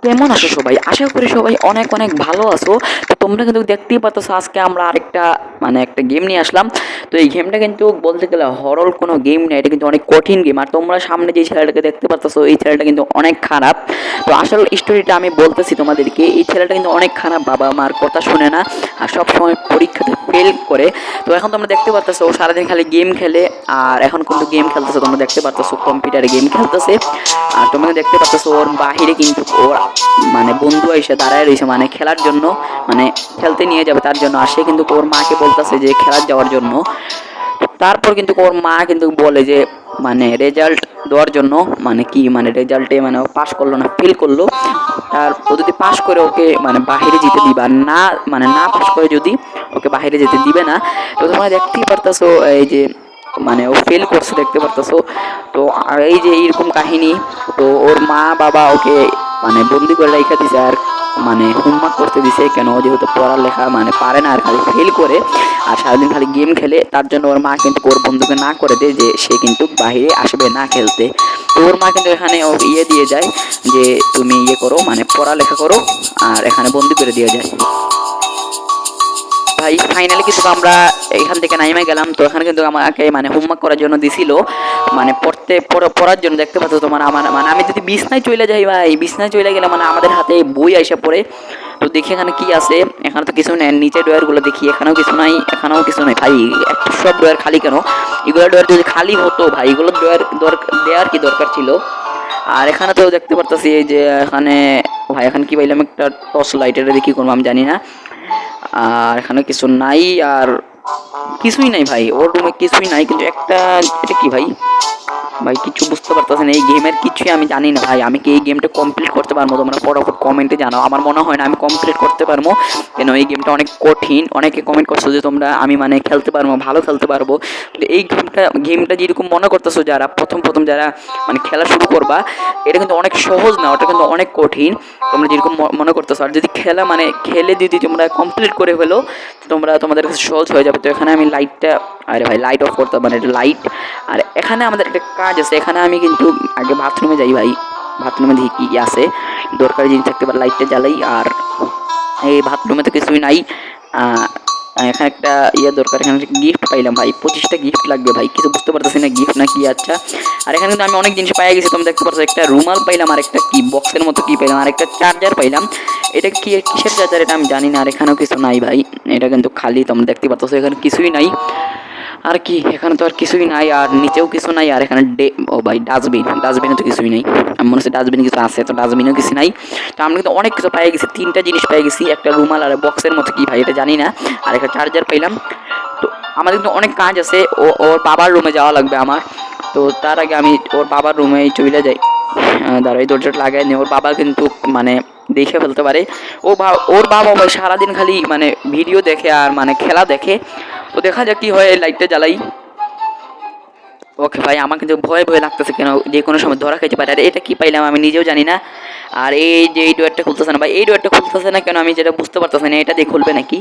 কেমন আছো সবাই? আশা করি সবাই অনেক অনেক ভালো আছো। তো তোমরা কিন্তু দেখতেই পারতেছো আজকে আমরা আরেকটা একটা গেম নিয়ে আসলাম। তো এই গেমটা কিন্তু বলতে গেলে হরর কোনো গেম না, এটা কিন্তু অনেক কঠিন গেম। আর তোমরা সামনে যে ছেলেটাকে দেখতে পারতেছো এই ছেলেটা কিন্তু অনেক খারাপ। তো আসল স্টোরিটা আমি বলতেছি তোমাদেরকে। এই ছেলেটা কিন্তু অনেক খারাপ, বাবা মার কথা শুনে না আর সব সময় পরীক্ষাতে ফেল করে। তো এখন তোমরা দেখতে পারতেছো ও সারাদিন খালি গেম খেলে। আর এখন কিন্তু গেম খেলতেছে, তোমরা দেখতে পারতেছো কম্পিউটারে গেম খেলতেছে। আর তোমরা দেখতে পারতেছো ওর বাহিরে কিন্তু ওর বন্ধু এসে দাঁড়ায় রয়েছে, খেলার জন্য, খেলতে নিয়ে যাবে তার জন্য। আর সে কিন্তু ওর মাকে বলতেছে যে খেলার যাওয়ার জন্য। তারপর কিন্তু ওর মা কিন্তু বলে যে রেজাল্ট দেওয়ার জন্য, কি রেজাল্টে ও পাস করলো না, ফেল করলো। আর ও যদি পাস করে ওকে বাহিরে যেতে দিবে, আর না না পাস করে যদি ওকে বাহিরে যেতে দিবে না। তো তোমরা দেখতেই পারতেছো এই যে ও ফেল করছে, দেখতে পারতেছো। তো আর এই যে এইরকম কাহিনী। তো ওর মা বাবা ওকে বন্দি করে রেখে দিছে, আর হোমওয়ার্ক করতে দিছে কেন, ও যেহেতু পড়ালেখা পারে না আর খালি ফেল করে আর সারাদিন খালি গেম খেলে, তার জন্য ওর মা কিন্তু ওর বন্ধুকে না করে দেয় যে সে কিন্তু বাইরে আসবে না খেলতে। তো ওর মা কিন্তু এখানে ও দিয়ে যায় যে তুমি করো, পড়ালেখা করো, আর এখানে বন্দি করে দিয়ে যায়। ভাই ফাইনালি কিন্তু আমরা এখান থেকে নাইমে গেলাম। তো এখানে কিন্তু আমাকে হোমওয়ার্ক করার জন্য দিছিল, পড়ার জন্য। দেখতে পাচ্ছ তোমার আমার আমি যদি বিছনায় চলে যাই ভাই, বিছনায় চলে গেলে আমাদের হাতে বই আইসা পড়ে। তো দেখি এখানে কি আছে। এখানে তো কিছু নেই, নিচে ডয়ার গুলো দেখি, এখানেও কিছু নাই, এখানেও কিছু নাই ভাই। একটা সব ডয়ার খালি কেন? এগুলো ডয়ার যদি খালি হতো ভাই, এগুলো ডয়ার দেওয়ার কি দরকার ছিল? আর এখানে তো দেখতে পারতেছি এই যে এখানে, ভাই এখানে কি পাইলাম, একটা টর্চ লাইট, এটা দিয়ে কি করবো আমি জানি না। আর এখানে কিছু নাই, আর কিছুই নাই ভাই, ওর রুমে কিছুই নাই। কিন্তু একটা, এটা কি ভাই? ভাই কিছু বুঝতে পারতেছেন, এই গেমের কিছুই আমি জানি না ভাই। আমি কি এই গেমটা কমপ্লিট করতে পারবো? তোমরা ফটাফট কমেন্টে জানাও। আমার মনে হয় না আমি কমপ্লিট করতে পারবো, কেন এই গেমটা অনেক কঠিন। অনেকে কমেন্ট করছো যে তোমরা আমি খেলতে পারবো, ভালো খেলতে পারবো। কিন্তু এই গেমটা যেরকম মনে করতেছো যারা প্রথম প্রথম যারা খেলা শুরু করবা, এটা কিন্তু অনেক সহজ না, ওটা কিন্তু অনেক কঠিন। তোমরা যেরকম মনে করতেছো, আর যদি খেলা খেলে যদি তোমরা কমপ্লিট করে ফেলো, তোমরা তোমাদের কাছে সহজ হয়ে যাবে। তো এখানে আমি লাইটটা, আরে ভাই লাইট অফ করতে হবে, এটা লাইট। আর এখানে আমাদের একটা কাজ আছে, এখানে আমি কিন্তু আগে বাথরুমে যাই ভাই। বাথরুমে দেখি কি আছে, দরকারি জিনিস থাকতে পারে, লাইটটা জ্বালাই। আর এই বাথরুমে তো কিছুই নাই। এখানে একটা দরকার, এখানে গিফট পাইলাম ভাই, 25টা গিফট লাগবে ভাই। কিছু বুঝতে পারতেছি না গিফট না কি। আচ্ছা, আর এখানে কিন্তু আমি অনেক জিনিস পাই গেছি, তোমরা দেখতে পাচ্ছ। একটা রুমাল পাইলাম, আর একটা কি বক্সের মতো কি পাইলাম, আর একটা চার্জার পাইলাম। এটা কি, কিসের চার্জার এটা আমি জানি না। আর এখানেও কিছু নাই ভাই, এটা কিন্তু খালি, তোমরা দেখতে পাচ্ছ এখানে কিছুই নাই। আর কি, এখানে তো আর কিছুই নাই, আর নিচেও কিছু নাই। আর এখানে ও ভাই ডাস্টবিন, ডাস্টবিনে তো কিছুই নাই। আমি মনে হচ্ছে ডাস্টবিনে কিছু আছে, তো ডাস্টবিনেও কিছু নাই। তো আমরা কিন্তু অনেক কিছু পাই গেছি, 3টা জিনিস পাই গেছি, একটা রুমাল আর বক্সের মতো কি ভাই এটা জানি না, আর একটা চার্জার পাইলাম। তো আমাদের কিন্তু অনেক কাজ আছে, ওর বাবার রুমে যাওয়া লাগবে আমার। তো তার আগে আমি ওর বাবার রুমে চলে যাই। দাঁড়া, এই দরজাটা লাগাই নি, ওর বাবা কিন্তু দেখে ফেলতে পারে। ওর বাবা ভাই সারাদিন খালি ভিডিও দেখে আর খেলা দেখে। তো দেখা যাক কি হয়, লাইটটা জ্বালাই। ওকে ভাই, আমার কিন্তু ভয় ভয় লাগতেছে, কেন যে কোনো সময় ধরা খাইতে পারে। আর এটা কি পাইলাম আমি নিজেও জানি না। আর এই যে এই ডোয়ারটা খুলতেছে না ভাই, এই ডোয়ারটা খুলতেছে না কেন আমি যেটা বুঝতে পারতেছি না। এটা দিয়ে খুলবে নাকি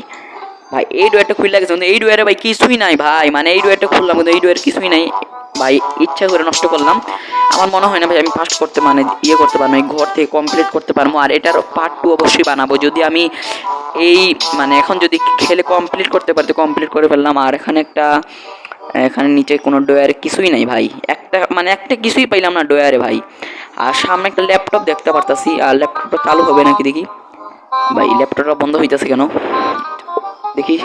ভাই? এই ডোয়ারটা খুললে গেছে, কিন্তু এই ডোয়ারে ভাই কিছুই নাই ভাই। এই ডোয়ারটা খুললাম কিন্তু এই ডোয়ার কিছুই নাই ভাই। ইচ্ছা করে নষ্ট করলাম। আমার মনে হয় না ভাই আমি ফার্স্ট করতে করতে পারবো, এই ঘর থেকে কমপ্লিট করতে পারবো। আর এটার পার্ট 2 অবশ্যই বানাবো, যদি আমি এই এখন যদি খেলে কমপ্লিট করতে পারতে, কমপ্লিট করে ফেললাম। আর এখানে একটা, এখানে নিচে কোনো ডয়ারে কিছুই নাই ভাই। একটা একটা কিছুই পাইলাম না ডয়ারে ভাই। আর সামনে একটা ল্যাপটপ দেখতে পারতাছি, আর ল্যাপটপটা চালু হবে নাকি দেখি। ভাই ল্যাপটপটা বন্ধ হইতেছে কেন দেখি।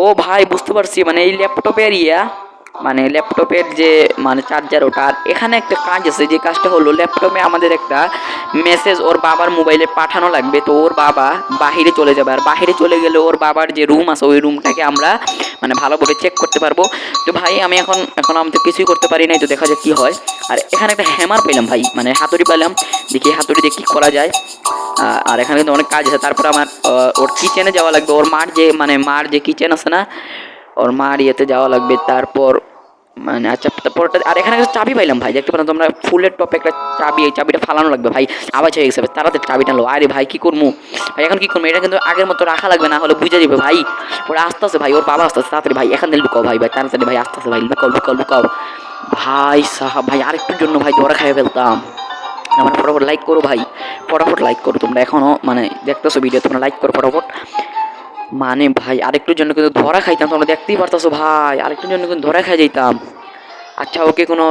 ও ভাই বুঝতে পারছি, এই ল্যাপটপের ল্যাপটপের যে চার্জার ওটা। আর এখানে একটা কাজ আছে, যে কাজটা হলো ল্যাপটপে আমাদের একটা মেসেজ ওর বাবার মোবাইলে পাঠানো লাগবে। তো ওর বাবা বাহিরে চলে যাবে, আর বাহিরে চলে গেলে ওর বাবার যে রুম আছে ওই রুমটাকে আমরা ভালোভাবে চেক করতে পারবো। তো ভাই আমি এখন আমি তো কিছুই করতে পারি নাই, তো দেখা যাক কি হয়। আর এখানে একটা হ্যামার পেলাম ভাই, হাতুড়ি পেলাম। দেখি হাতুড়ি দিয়ে কী করা যায়। আর এখানে কিন্তু অনেক কাজ আছে। তারপর আমার ওর কিচেনে যাওয়া লাগবে, ওর মার যে মার যে কিচেন আছে না, ওর মার ইয়েতে যাওয়া লাগবে। তারপর আচ্ছা, তারপরটা। আর এখানে একটা চাবি পাইলাম ভাই, দেখতে পেলাম তোমরা, ফুলের টপে একটা চাবি। এই চাবিটা ফালানো লাগবে ভাই, আওয়াজ হয়ে গেছে, তাড়াতাড়ি চাবিটা লো। আরে ভাই কি করবো ভাই, এখন কি করবো? এটা কিন্তু আগের মতো রাখা লাগবে, না হলে বুঝে যাবে ভাই। ওরা আসতে আসে ভাই, ওর বাবা আসতে আসে, তাড়াতাড়ি ভাই এখান থেকে লুকাও ভাই, ভাই তাড়াতাড়ি ভাই আসতে আসে ভাই, লুকাও লুকাও লুকাও। ভাই সাহাব ভাই, আরেকটুর জন্য ভাই ধরা খাইয়ে ফেলতাম। আমার ফটাফট লাইক করো ভাই, ফটাফট লাইক করো তোমরা, এখনও মানে দেখতেছো ভিডিও, তোমরা লাইক করো ফটাফট। মানে ভাই আরেকটুর জন্য কিন্তু ধরা খাইতাম, তোমরা দেখতেই পারতেছো ভাই, আরেকটুর জন্য কিন্তু ধরা খাই যাইতাম। আচ্ছা ওকে, কোনো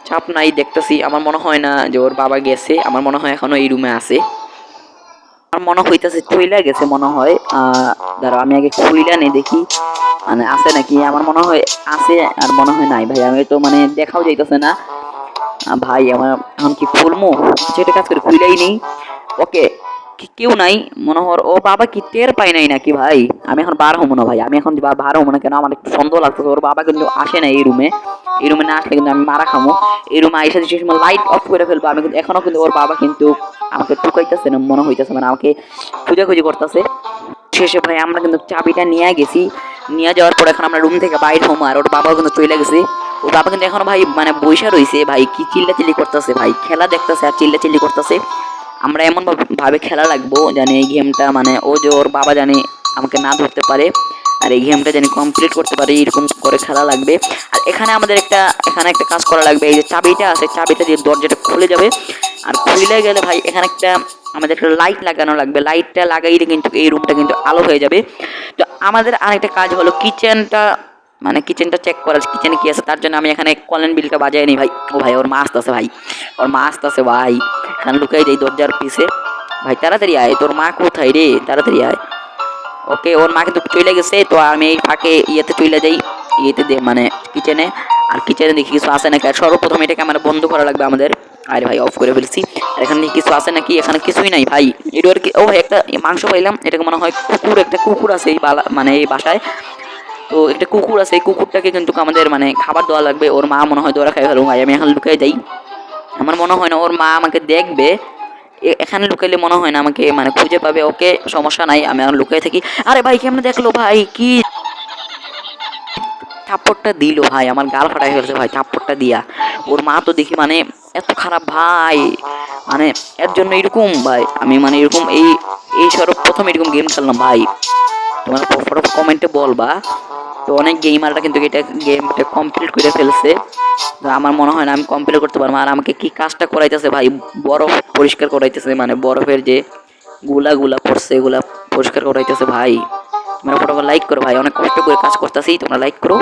চাপ নাই, দেখতেছি। আমার মনে হয় না যে ওর বাবা গেছে, আমার মনে হয় এখনো এই রুমে আছে। আমার মনে হইতেছে চইলা গেছে মনে হয়। দাঁড়াও আমি আগে খুইলা নেই দেখি মানে আছে নাকি। আমার মনে হয় আছে, আর মনে হয় নাই ভাই, আমি তো মানে দেখাও যাইতেছে না। ভাই আমার এখন কি খুলমু? আচ্ছা এটা কাজ করে খুইলাই নেই। ওকে, কেউ নাই মনে হয়। ও বাবা কি টের পাই নাই নাকি ভাই? আমি এখন বার হবো না ভাই, আমি এখন বার হবো না। কেন আমার একটু সন্দেহ লাগতেছে, ওর বাবা কিন্তু আসে না এই রুমে। এই রুমে না আসলে কিন্তু আমি মারা খামো। এই রুমে আইসা যে সময় লাইট অফ করে ফেলবো আমি, কিন্তু এখনো কিন্তু ওর বাবা কিন্তু আমাকে টুকাইতেছে না মনে হইতেছে, মানে আমাকে খুঁজাখুঁজি করতেছে। শেষে ভাই আমরা কিন্তু চাবিটা নিয়ে গেছি, নিয়ে যাওয়ার পর এখন আমরা রুম থেকে বাইর হবো, আর ওর বাবাও কিন্তু চলে গেছে। ওর বাবা কিন্তু এখনো ভাই মানে বইসা রয়েছে ভাই, কি চিল্লাচিল্লি করতেছে ভাই, খেলা দেখতেছে আর চিল্লাচিল্লি করতেছে। আমরা এমন ভাবে খেলা লাগবো জানি এই গেমটা মানে ও যে ওর বাবা জানি আমাকে না ধরতে পারে, আর এই গেমটা জানি কমপ্লিট করতে পারে, এরকম করে খেলা লাগবে। আর এখানে আমাদের এখানে একটা কাজ করা লাগবে। এই যে চাবিটা আছে, চাবিটা দিয়ে দরজাটা খুলে যাবে, আর খুলে গেলে ভাই এখানে আমাদের একটা লাইট লাগানো লাগবে। লাইটটা লাগাইলে কিন্তু এই রুমটা কিন্তু আলো হয়ে যাবে। তো আমাদের আরেকটা কাজ হলো কিচেনটা, মানে কিচেনটা চেক করা, কিচেনে কি আছে। তার জন্য আমি এখানে কলেন বিলটা বাজাই নি ভাই। ও ভাই ওর মা আসতেছে ভাই, ওর মা আসতেছে ভাই, এখানে লুকাই যাই দরজার পিছে। ভাই তাড়াতাড়ি আয়, তোর মা কোথায় রে, তাড়াতাড়ি আয়। ওকে ওর মা কিন্তু চলে গেছে, তো আমি এই ফাঁকে ইয়েতে চলে যাই, ইয়েতে দে মানে কিচেনে। আর কিচেনে দেখি কিছু আছে নাকি। আর সর্বপ্রথম এটাকে আমার বন্ধ করা লাগবে আমাদের। আরে ভাই অফ করে ফেলছি। আর এখানে কিছু আছে নাকি, এখানে কিছুই নাই ভাই। এটা আর কি, ও ভাই একটা মাংস পাইলাম, এটাকে মনে হয় কুকুর, একটা কুকুর আছে এই মানে এই বাসায়। তো একটা কুকুর আছে, এই কুকুরটাকে কিন্তু আমাদের মানে খাবার দেওয়া লাগবে। ওর মা মনে হয় দৌড়া খাই ফেলবো ভাই, আমি এখন লুকাই যাই। আমার মনে হয় না ওর মা আমাকে দেখবে, এখানে লুকাইলে মনে হয় না আমাকে মানে খুঁজে পাবে। ওকে সমস্যা নাই, আমি এখন লুকাই থাকি। আরে ভাই কেমনে দেখলো ভাই, কি থাপ্পড়টা দিল ভাই, আমার গাল ফাটাই ফেলছে ভাই থাপ্পড়টা দিয়া। ওর মা তো দেখি মানে এত খারাপ ভাই, মানে এর জন্য এরকম ভাই আমি মানে এরকম এই এই সর্বপ্রথম এরকম গেম খেললাম ভাই। তোমার ফটো কমেন্টে বলবা। তো অনেক গেমাররা কিন্তু এটা গেমটা কমপ্লিট করে ফেলছে, তো আমার মনে হয় না আমি কমপ্লিট করতে পারবো। আর আমাকে কি কাজটা করাইতেছে ভাই, বরফ পরিষ্কার করাইতেছে, মানে বরফের যে গুলা গুলা পড়ছে এগুলা পরিষ্কার করাইতেছে ভাই। তোমরা ফটোফট লাইক করো ভাই, অনেক কষ্ট করে কাজ করতেছি, তোমরা লাইক করো।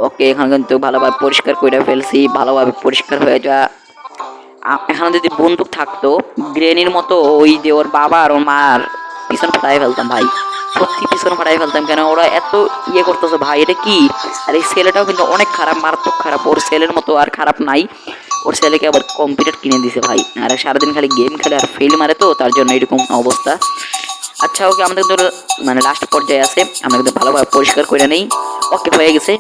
ওকে এখানে কিন্তু ভালোভাবে পরিষ্কার করে ফেলছি, ভালোভাবে পরিষ্কার হয়ে যা। এখানে যদি বন্দুক থাকতো গ্রেনির মতো, ওই যে ওর বাবা আর ওর মার পিছন ফাটাই ফেলতাম ভাই, সত্যি পিছন ফাটাই ফেলতাম। কেন ওরা এত ইয়ে করতেছে ভাই, এটা কি? আর এই ছেলেটাও কিন্তু অনেক খারাপ, মারাত্মক খারাপ, ওর ছেলের মতো আর খারাপ নাই। ওর ছেলেকে আবার কম্পিউটার কিনে দিছে ভাই, আর সারাদিন খালি গেম খেলে আর ফেল মারে, তো তার জন্য এরকম অবস্থা। আচ্ছা ওকে, আমাদের কিন্তু মানে লাস্ট পর্যায়ে আছে, আমরা কিন্তু ভালোভাবে পরিষ্কার করে নেই। ওকে হয়ে গেছে।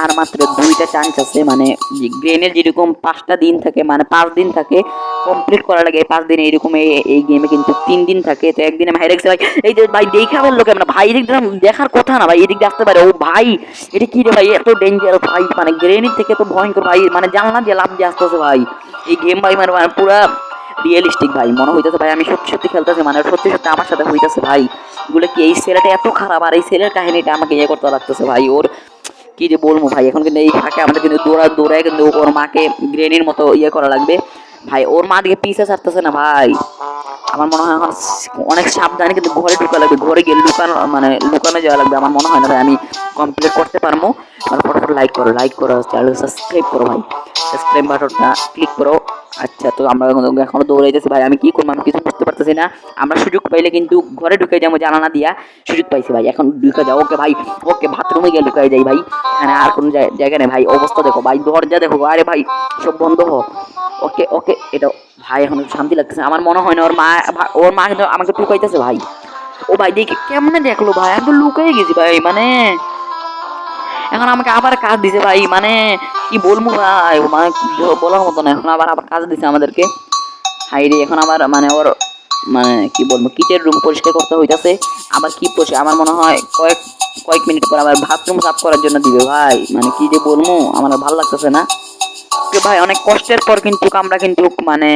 আর মাত্র 2টা চান্স আছে, মানে গ্রেনের যেরকম 5টা দিন থাকে, মানে 5 দিন থাকে কমপ্লিট করা লাগে। 5 দিন এইরকম এই গেমে কিন্তু 3 দিন থাকে। তো একদিন আমি হেরে গেছি ভাই। এই যে ভাই দেখা বললো কেমন ভাই, এদিক দিয়ে দেখার কথা না ভাই, এদিক দিয়ে আসতে পারে ও ভাই। এটা কি রে ভাই, এত ডেঞ্জার ভাই, মানে গ্রেনের থেকে তো ভয়ঙ্কর ভাই, মানে জানলা দিয়ে লাভ দিয়ে আসতেছে ভাই। এই গেম ভাই মানে পুরা রিয়েলিস্টিক ভাই, মনে হইতেছে ভাই আমি সত্যি সত্যি খেলতেছি, মানে সত্যি সত্যি আমার সাথে হইতেছে ভাই। এগুলো কি, এই ছেলেটা এত খারাপ, আর এই ছেলের কাহিনীটা আমাকে ইয়ে করতে লাগতেছে ভাই। ওর কি যে বলবো ভাই, এখন কিন্তু এই ফাঁকে আমাদের কিন্তু দৌড়ায় কিন্তু ওর মাকে গ্রেনির মতো ইয়ে করা লাগবে ভাই। ওর মা দিকে পিছে ছাড়তেছে না ভাই। আমার মনে হয় এখন অনেক সাবধানে কিন্তু ঘরে ঢুকা লাগবে, ঘরে গিয়ে লুকানো যাওয়া লাগবে। আমার মনে হয় না ভাই আমি কমপ্লিট করতে পারবো। মানে ফটোফট লাইক করো, চ্যানেল সাবস্ক্রাইব করো ভাই, সাবস্ক্রাইব বাটনটা ক্লিক করো। আচ্ছা তো আমরা এখনো দৌড়াইতেছি ভাই, আমি কি করবো আমি কিছু বুঝতে পারতেছি না। আমরা সুযোগ পাইলে কিন্তু ঘরে ঢুকে যাবো, জানালা দিয়া সুযোগ পাইছি ভাই, এখন ঢুকে যাও। ওকে ভাই, ওকে বাথরুমে গিয়ে ঢুকাই যাই ভাই, এখানে আর কোনো জায়গা নেই ভাই। অবস্থা দেখো ভাই, দরজা দেখো, আরে ভাই সব বন্ধ হ। ওকে ওকে, এটা ভাই এখন শান্তি লাগতেছে। আমার মনে হয় না ওর মা কিন্তু আমাকে টুকাইতেছে ভাই। ও ভাই দেখে কেমনে দেখলো ভাই, আমি তো লুকাই গেছি ভাই, মানে এখন আমাকে আবার কাজ দিছে ভাই, মানে কি বলবো ভাই, মানে বলার মতো না। এখন আবার কাজ দিছে আমাদেরকে। হাইরে এখন আবার মানে ওর মানে কি বলবো, কিচেন রুম পরিষ্কার করতে হইতাছে। আবার কি আমার মনে হয় কয়েক মিনিট পর আবার বাথরুম সাফ করার জন্য দিবে ভাই, মানে কি যে বলবো আমার ভালো লাগতেছে না। তো ভাই অনেক কষ্টের পর কিন্তু আমরা কিন্তু মানে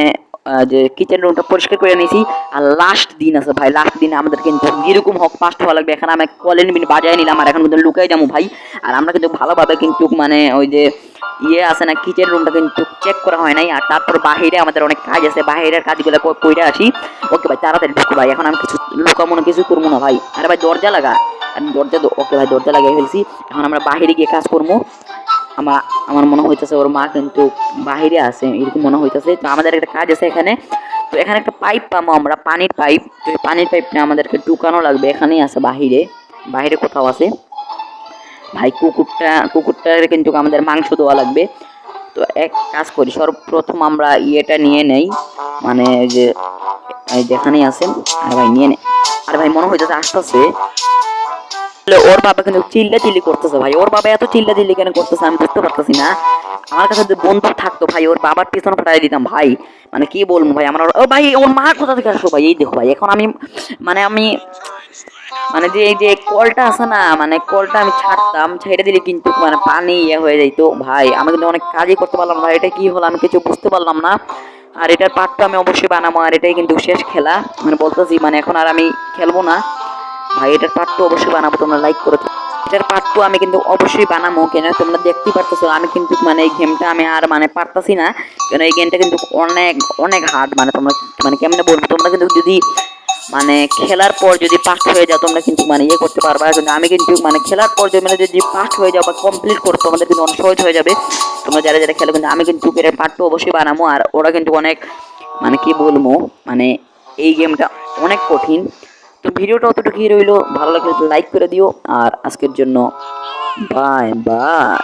যে কিচেন রুমটা পরিষ্কার করে নিয়েছি। আর লাস্ট দিন আছে ভাই, লাস্ট দিনে আমাদের কিন্তু যেরকম হোক ফার্স্ট হওয়া লাগবে। এখানে আমি কলেন বিন বাজায় নিলাম আর এখন কিন্তু লুকাই যাবো ভাই। আর আমরা কিন্তু ভালোভাবে কিন্তু মানে ওই যে ইয়ে আছে না, কিচেন রুমটা কিন্তু চেক করা হয় নাই। আর তারপর বাহিরে আমাদের অনেক কাজ আছে, বাহিরের কাজগুলো কইরা আসি। ওকে ভাই তাড়াতাড়ি ঢুকো ভাই, এখন আমি কিছু লুকাবো না, কিছু করবো না ভাই। আরে ভাই দরজা লাগা, আমি দরজা ওকে ভাই দরজা লাগিয়ে ফেলছি। এখন আমরা বাহিরে গিয়ে কাজ করবো। আমার আমার মনে হইতেছে ওর মা কিন্তু বাহিরে আছে এরকম মনে হইতেছে। তো আমাদের একটা কাজ আছে এখানে। তো এখানে একটা পাইপ পাবো আমরা, পানির পাইপ। তো এই পানির পাইপটা আমাদেরকে ঢুকানো লাগবে, এখানেই আছে বাহিরে, বাহিরে কোথাও আছে ভাই। কুকুরটার কিন্তু আমাদের মাংস দেওয়া লাগবে। তো এক কাজ করি, সর্বপ্রথম আমরা ইয়েটা নিয়ে নেই, মানে যে যেখানেই আছে। আর ভাই নিয়ে নে। আর ভাই মনে হইতেছে আসতেছে। ওর বাবা কিন্তু চিল্লা চিল্লি করতেছে ভাই। ওর বাবা এত চিল্লা চিল্লি কেন করতেছে আমি বুঝতে পারতেছি না। আমার কাছে যদি বন্দুক থাকতো ভাই ওর বাবার পিছনে ফাটাই দিতাম ভাই। মানে কি বলবো ভাই, আমার ও ভাই ওর মা কোথা থেকে আসলো ভাই। এই দেখো ভাই, এখন আমি আমি মানে যে এই যে কলটা আছে না, মানে কলটা আমি ছাড়তাম, ছেড়ে দিলে কিন্তু মানে পানি ইয়ে হয়ে যাইতো ভাই। আমি কিন্তু অনেক কাজই করতে পারলাম না। এটা কি হলো আমি কিছু বুঝতে পারলাম না। আর এটার পার্টটা আমি অবশ্যই বানাবো। আর এটাই কিন্তু শেষ খেলা, মানে বলতেছি মানে এখন আর আমি খেলবো না ভাই। এটার পার্ট টু অবশ্যই বানাবো, তোমরা লাইক করো। এটার পার্ট টু আমি কিন্তু অবশ্যই বানাবো, কেন তোমরা দেখতেই পারতেছো আমি কিন্তু মানে এই গেমটা আমি আর মানে পারতাছি না। কেন এই গেমটা কিন্তু অনেক অনেক হার্ড। মানে তোমরা মানে কেমনে বলবো, তোমরা কিন্তু যদি মানে খেলার পর যদি পাস হয়ে যাও তোমরা কিন্তু মানে ইয়ে করতে পারবা। কিন্তু আমি কিন্তু মানে খেলার পর মানে যদি পাস হয়ে যাও বা কমপ্লিট করো তোমাদের কিন্তু অনেক সহজ হয়ে যাবে, তোমরা যারা যারা খেলো। কিন্তু আমি কিন্তু এর পার্ট টু অবশ্যই বানাবো। আর ওরা কিন্তু অনেক মানে কি বলবো, মানে এই গেমটা অনেক কঠিন। তো ভিডিওটা অতটুকুই রইলো, ভালো লাগলে লাইক করে দিও। আর আজকের জন্য বাই বাই।